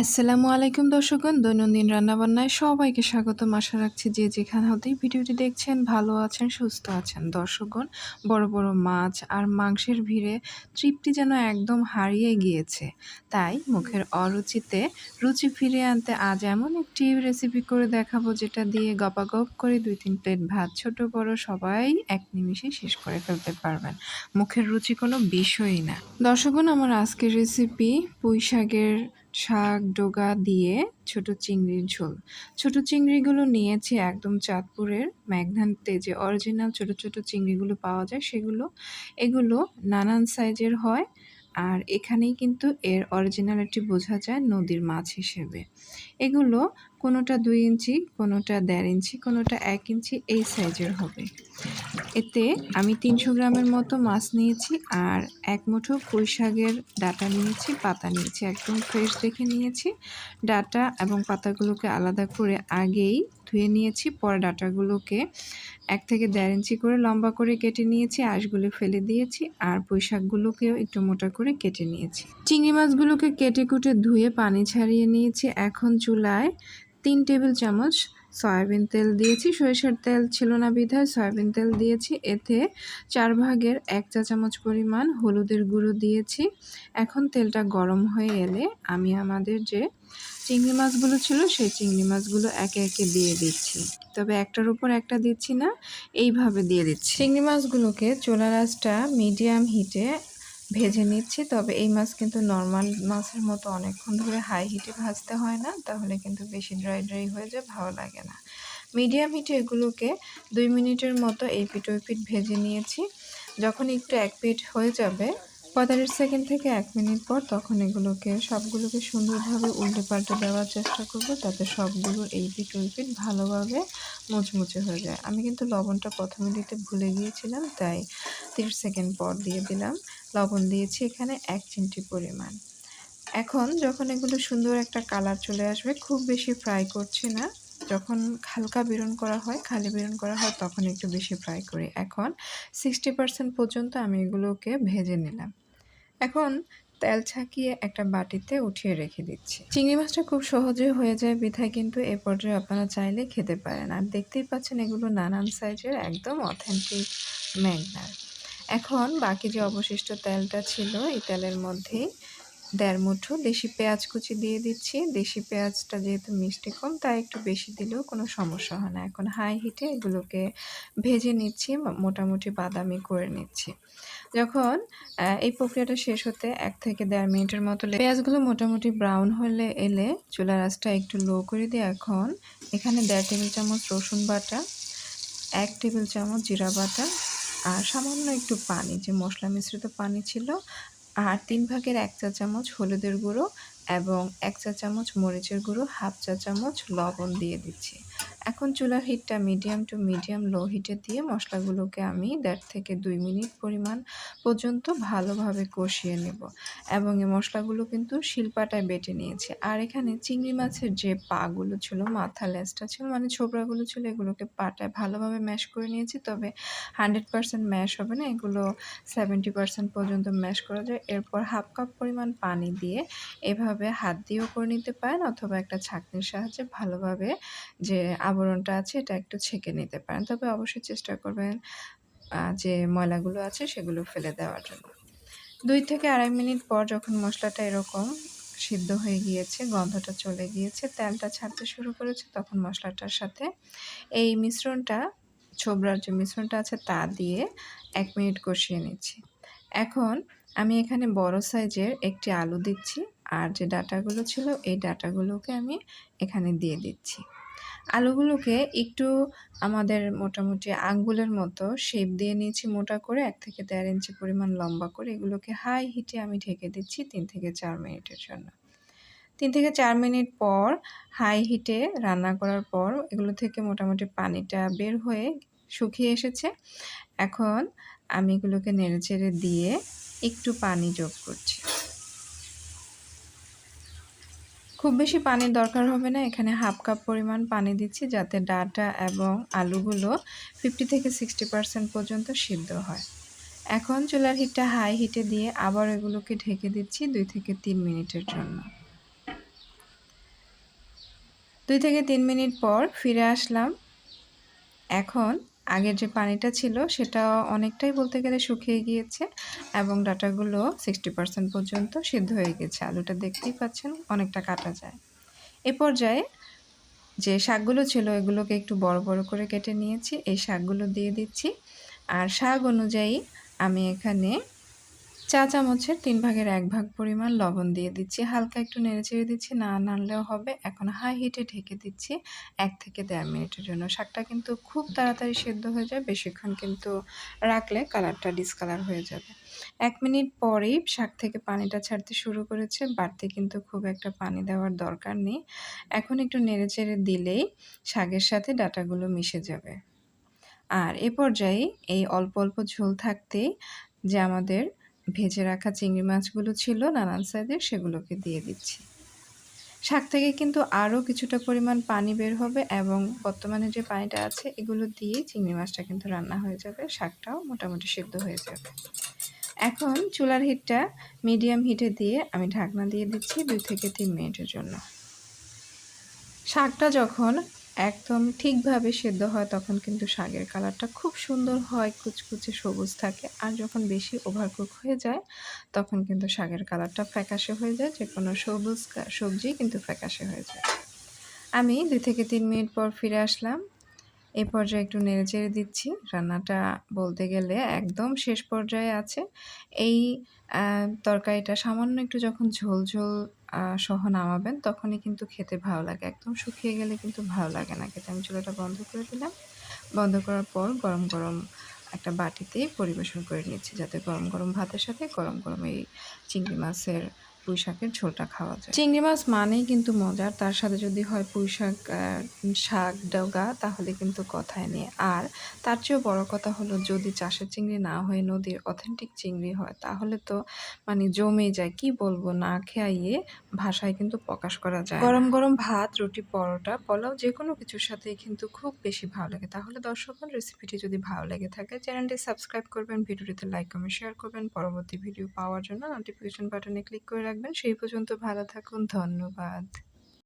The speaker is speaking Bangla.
আসসালামু আলাইকুম দর্শকগণ, দৈনন্দিন রান্নাবান্নায় সবাইকে স্বাগতম। আশা রাখছি যে যেখান হতেই ভিডিওটি দেখছেন ভালো আছেন, সুস্থ আছেন। দর্শকগণ, বড় বড় মাছ আর মাংসের ভিড়ে তৃপ্তি যেন একদম হারিয়ে গিয়েছে। তাই মুখের অরুচিতে রুচি ফিরিয়ে আনতে আজ এমন একটি রেসিপি করে দেখাবো যেটা দিয়ে গপাগপ করে ২-৩ প্লেট ভাত ছোট বড় সবাই এক নিমিষেই শেষ করে ফেলতে পারবেন। মুখের রুচি কোনো বিষয়ই না। দর্শকগণ, আমার আজকের রেসিপি পুঁইশাকের শাক ডোগা দিয়ে ছোট চিংড়ির ঝোল। ছোট চিংড়িগুলো নিয়েছি একদম চাঁদপুরের মেঘনাতে যে অরিজিনাল ছোট ছোট চিংড়িগুলো পাওয়া যায় সেগুলো। এগুলো নানান সাইজের হয়, আর এখানেই কিন্তু এর অরিজিনালিটি বোঝা যায় নদীর মাছ হিসেবে। এগুলো কোনোটা ২ ইঞ্চি, কোনোটা ১.৫ ইঞ্চি, কোনোটা ১ ইঞ্চি এই সাইজের হবে। এতে আমি ৩০০ গ্রামের মতো মাছ নিয়েছি আর ১ মুঠো পুঁইশাকের ডাঁটা নিয়েছি, পাতা নিয়েছি। একদম ফ্রেশ দেখে নিয়েছি। ডাঁটা এবং পাতাগুলোকে আলাদা করে আগেই ধুয়ে নিয়েছি। পরে ডাঁটাগুলোকে ১ থেকে ১.৫ ইঞ্চি করে লম্বা করে কেটে নিয়েছি, আঁশগুলো ফেলে দিয়েছি। আর পুঁইশাকগুলোকেও একটু মোটা করে কেটে নিয়েছি। চিংড়ি মাছগুলোকে কেটে কুটে ধুয়ে পানি ছাড়িয়ে নিয়েছি। এখন চুলায় ৩ টেবিল চামচ সয়াবিন তেল দিয়েছি। সরিষার তেল ছিল না বিধায় সয়াবিন তেল দিয়েছি। এতে ৪ ভাগের ১ চা চামচ পরিমাণ হলুদের গুঁড়ো দিয়েছি। এখন তেলটা গরম হয়ে এলে আমি আমাদের যে চিংড়ি মাছগুলো ছিল সেই চিংড়ি মাছগুলো একে একে দিয়ে দিচ্ছি। তবে একটার উপর একটা দিচ্ছি না, এইভাবে দিয়ে দিচ্ছি। চিংড়ি মাছগুলোকে চুলার আঁচটা মিডিয়াম হিটে ভেজে নিচ্ছি। তবে এই মাছ কিন্তু নর্মাল মাছের মতো অনেকক্ষণ ধরে হাই হিটে ভাজতে হয় না, তাহলে কিন্তু বেশি ড্রাই হয়ে যায়, ভালো লাগে না। মিডিয়াম হিটে এগুলোকে ২ মিনিটের মতো এই পিঠ ওই পিঠ ভেজে নিয়েছি। যখন একটু এক পিঠ হয়ে যাবে ৪৫ সেকেন্ড থেকে ১ মিনিট পর, তখন সবগুলোকে সুন্দরভাবে উল্টে পাল্টে দেওয়ার চেষ্টা করব, তাতে সবগুলো এই পিঠ ওই পিঠ ভালোভাবে মুচমুচে হয়ে যায়। আমি কিন্তু লবণটা প্রথমে দিতে ভুলে গিয়েছিলাম, তাই ৩০ সেকেন্ড পর দিয়ে দিলাম। লবণ দিয়েছি এখানে ১ চিমটি পরিমাণ। এখন যখন এগুলো সুন্দর একটা কালার চলে আসবে, খুব বেশি ফ্রাই করছি না। যখন হালকা বেরোন করা হয়, খালি বেরোন করা হয়, তখন একটু বেশি ফ্রাই করি। এখন 60% পর্যন্ত আমি এগুলোকে ভেজে নিলাম। এখন তেল ছাঁকিয়ে একটা বাটিতে উঠিয়ে রেখে দিচ্ছি। চিংড়ি মাছটা খুব সহজে হয়ে যায় বিধায় কিন্তু এ পর্যায়ে আপনারা চাইলে খেতে পারেন। আর দেখতেই পাচ্ছেন এগুলো নানান সাইজের, একদম অথেন্টিক মেঘনার। এখন বাকি যে অবশিষ্ট তেলটা ছিল এই তেলের মধ্যেই ১.৫ মুঠো দেশি পেঁয়াজ কুচি দিয়ে দিচ্ছি। দেশি পেঁয়াজটা যেহেতু মিষ্টি কম, তাই একটু বেশি দিলেও কোনো সমস্যা হয় না। এখন হাই হিটে এগুলোকে ভেজে নিচ্ছি, মোটামুটি বাদামি করে নিচ্ছি। যখন এই প্রক্রিয়াটা শেষ হতে ১ থেকে ১.৫ মিনিটের মতো পেঁয়াজগুলো মোটামুটি ব্রাউন হলে এলে চুলার আঁচটা একটু লো করে দিয়ে এখন এখানে ১.৫ টেবিল চামচ রসুন বাটা, ১ টেবিল চামচ জিরা বাটা আর সামান্য একটু পানি, যে মশলা মিশ্রিত পানি ছিল, আর ৩ ভাগের ১ চা চামচ হলুদের গুঁড়ো এবং ১ চা চামচ মরিচের গুঁড়ো, হাফ চা চামচ লবণ দিয়ে দিচ্ছি। এখন চুলার হিটটা মিডিয়াম টু মিডিয়াম লো হিটে দিয়ে মশলাগুলোকে আমি ১.৫ থেকে ২ মিনিট পরিমাণ পর্যন্ত ভালোভাবে কষিয়ে নেব। এবং এই মশলাগুলো কিন্তু শিলপাটায় বেটে নিয়েছি। আর এখানে চিংড়ি মাছের যে পাগুলো ছিল, মাথা লেজটা ছিল, মানে ছোবড়াগুলো ছিল, এগুলোকে পাটায় ভালোভাবে ম্যাশ করে নিয়েছি। তবে 100% ম্যাশ হবে না, এগুলো 70% পর্যন্ত ম্যাশ করা যায়। এরপর হাফ কাপ পরিমাণ পানি দিয়ে এভাবে হাত দিয়েও করে নিতে পারেন, অথবা একটা ছাঁকনির সাহায্যে ভালোভাবে যে আবরণটা আছে এটা একটু ছেঁকে নিতে পারেন। তবে অবশ্যই চেষ্টা করবেন যে ময়লাগুলো আছে সেগুলো ফেলে দেওয়ার জন্য। ২ থেকে ২.৫ মিনিট পর যখন মশলাটা এরকম সিদ্ধ হয়ে গিয়েছে, গন্ধটা চলে গিয়েছে, তেলটা ছাড়তে শুরু করেছে, তখন মশলাটার সাথে এই মিশ্রণটা, ছোবড়ার যে মিশ্রণটা আছে তা দিয়ে ১ মিনিট কষিয়ে নিচ্ছি। এখন আমি এখানে বড় সাইজের একটি আলু দিচ্ছি, আর যে ডাঁটাগুলো ছিল এই ডাঁটাগুলোকে আমি এখানে দিয়ে দিচ্ছি। আলুগুলোকে একটু আমাদের মোটামুটি আঙ্গুলের মতো শেপ দিয়ে নিয়েছি মোটা করে, ১ থেকে ১.৫ ইঞ্চি পরিমাণ লম্বা করে। এগুলোকে হাই হিটে আমি ঢেকে দিচ্ছি ৩ থেকে ৪ মিনিটের জন্য। ৩ থেকে ৪ মিনিট পর হাই হিটে রান্না করার পর এগুলো থেকে মোটামুটি পানিটা বের হয়ে শুকিয়ে এসেছে। এখন আমি এগুলোকে নেড়েচেড়ে দিয়ে একটু পানি যোগ করছি। খুব বেশি পানির দরকার হবে না, এখানে হাফ কাপ পরিমাণ পানি দিচ্ছি যাতে ডাঁটা এবং আলুগুলো 50 থেকে 60% পর্যন্ত সিদ্ধ হয়। এখন চুলার হিটটা হাই হিটে দিয়ে আবার এগুলোকে ঢেকে দিচ্ছি ২ থেকে ৩ মিনিটের জন্য। 2 থেকে 3 মিনিট পর ফিরে আসলাম। এখন আগের যে পানিটা ছিল সেটা অনেকটাই বলতে গেলে শুকিয়ে গিয়েছে এবং ডাঁটাগুলো 60% পর্যন্ত সিদ্ধ হয়ে গেছে। আলুটা দেখতেই পাচ্ছেন অনেকটা কাটা যায়। এ পর্যায়ে যে শাকগুলো ছিল এগুলোকে একটু বড়, বড় করে কেটে নিয়েছি। এই শাকগুলো দিয়ে দিচ্ছি। আর শাক অনুযায়ী আমি এখানে চা চামচের 3 ভাগের 1 ভাগ পরিমাণ লবণ দিয়ে দিচ্ছি। হালকা একটু নেড়েচেড়ে দিচ্ছি, না নাড়লেও হবে। এখন হাই হিটে ঢেকে দিচ্ছি 1 থেকে 1.5 মিনিটের জন্য। শাকটা কিন্তু খুব তাড়াতাড়ি সেদ্ধ হয়ে যায়, বেশিক্ষণ কিন্তু রাখলে কালারটা ডিসকালার হয়ে যাবে। 1 মিনিট পরেই শাক থেকে পানিটা ছাড়তে শুরু করেছে, বাড়তি কিন্তু খুব একটা পানি দেওয়ার দরকার নেই। এখন একটু নেড়েচেড়ে দিলেই শাকের সাথে ডাঁটাগুলো মিশে যাবে। আর এ পর্যায়ে এই অল্প, অল্প ঝোল থাকতেই যে আমাদের ভেজে রাখা চিংড়ি মাছগুলো ছিল নানান সাইজের সেগুলোকে দিয়ে দিচ্ছি। শাক থেকে কিন্তু আরও কিছুটা পরিমাণ পানি বের হবে এবং বর্তমানে যে পানিটা আছে এগুলো দিয়েই চিংড়ি মাছটা কিন্তু রান্না হয়ে যাবে। শাকটাও মোটামুটি সিদ্ধ হয়ে যাবে। এখন চুলার হিটটা মিডিয়াম হিটে দিয়ে আমি ঢাকনা দিয়ে দিচ্ছি 2 থেকে 3 মিনিটের জন্য। শাকটা যখন একদম ঠিকভাবে সেদ্ধ হয় তখন কিন্তু শাকের কালারটা খুব সুন্দর হয়, কুচকুচে সবুজ থাকে। আর যখন বেশি ওভারকুক হয়ে যায় তখন কিন্তু শাকের কালারটা ফ্যাকাশে হয়ে যায়। যেকোনো সবুজ সবজি কিন্তু ফ্যাকাশে হয়ে যায়। আমি 2 থেকে 3 মিনিট পর ফিরে আসলাম। এই পর্যায়ে একটু নেড়েচেড়ে দিচ্ছি। রান্নাটা বলতে গেলে একদম শেষ পর্যায়ে আছে। এই তরকারিটা সামান্য একটু যখন ঝোল, ঝোল সহ নামাবেন তখনই কিন্তু খেতে ভালো লাগে। একদম শুকিয়ে গেলে কিন্তু ভালো লাগে না খেতে। আমি চুলাটা বন্ধ করে দিলাম। বন্ধ করার পর গরম, গরম একটা বাটিতে পরিবেশন করে নিচ্ছি যাতে গরম, গরম ভাতের সাথে গরম, গরম এই চিংড়ি মাছের পুঁই শাকের ঝোলটা খাওয়া যায়। চিংড়ি মাছ মানেই কিন্তু মজার, তার সাথে যদি হয় পুঁই শাক, শাক ডগা তাহলে কিন্তু কথাই নেই। আর তার চেয়েও বড় কথা হলো যদি চাষের চিংড়ি না হয়ে নদীর অথেন্টিক চিংড়ি হয় তাহলে তো মানে জমেই যায়। কি বলবো, না খেয়ে ভাষায় কিন্তু প্রকাশ করা যায় না। গরম, গরম ভাত, রুটি, পরোটা, পোলাও যেকোনো কিছুর সাথেই কিন্তু খুব বেশি ভালো লাগে। তাহলে দর্শকগণ রেসিপিটি যদি ভালো লেগে থাকে চ্যানেলটি সাবস্ক্রাইব করবেন, ভিডিওটিতে লাইক, কমেন্ট, শেয়ার করবেন। পরবর্তী ভিডিও পাওয়ার জন্য নোটিফিকেশন বাটনে ক্লিক করে রাখবেন। সেই পর্যন্ত ভালো থাকুন। ধন্যবাদ।